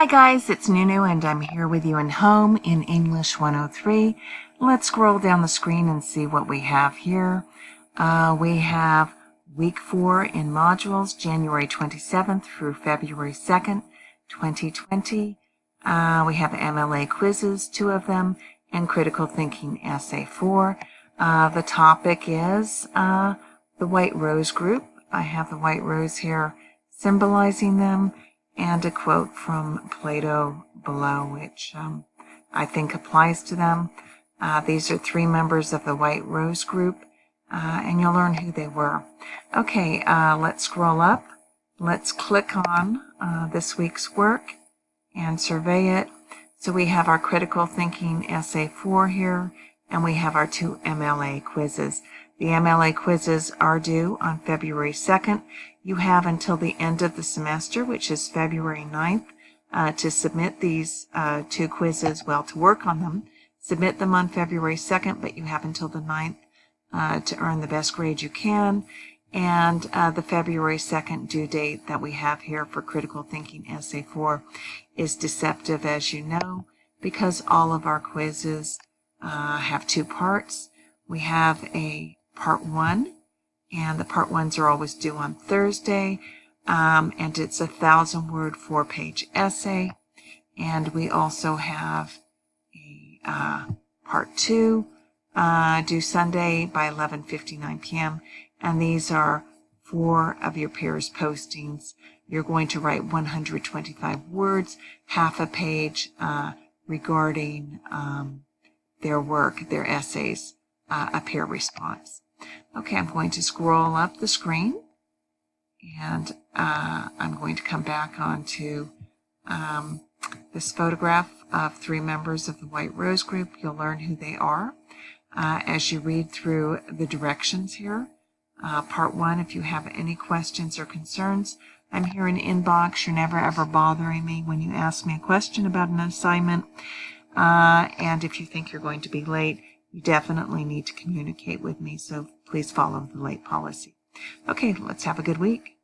Hi guys, it's Nunu and I'm here with you in Home in English 103. Let's scroll down the screen and see what we have here. We have week 4 in modules, January 27th through February 2nd, 2020. We have MLA quizzes, 2 of them, and critical thinking essay 4. The topic is the white rose group. I have the white rose here symbolizing them, and a quote from Plato below, which I think applies to them. These are 3 members of the White Rose group, and you'll learn who they were. Okay, let's scroll up. Let's click on this week's work and survey it. So we have our critical thinking essay 4 here, and we have our 2 MLA quizzes. The MLA quizzes are due on February 2nd. You have until the end of the semester, which is February 9th, to submit these 2 quizzes, to work on them. Submit them on February 2nd, but you have until the 9th to earn the best grade you can. And the February 2nd due date that we have here for Critical Thinking Essay 4 is deceptive, as you know, because all of our quizzes have 2 parts. We have a part 1, and the part 1s are always due on Thursday, and it's a 1,000-word 4-page essay. And we also have a part 2 due Sunday by 11:59 p.m. And these are 4 of your peers' postings. You're going to write 125 words, half a page regarding their work, their essays, a peer response. Okay, I'm going to scroll up the screen, and I'm going to come back onto this photograph of 3 members of the White Rose group. You'll learn who they are as you read through the directions here. Part 1, if you have any questions or concerns, I'm here in inbox. You're never ever bothering me when you ask me a question about an assignment. And if you think you're going to be late, you definitely need to communicate with me, so please follow the late policy. Okay, let's have a good week.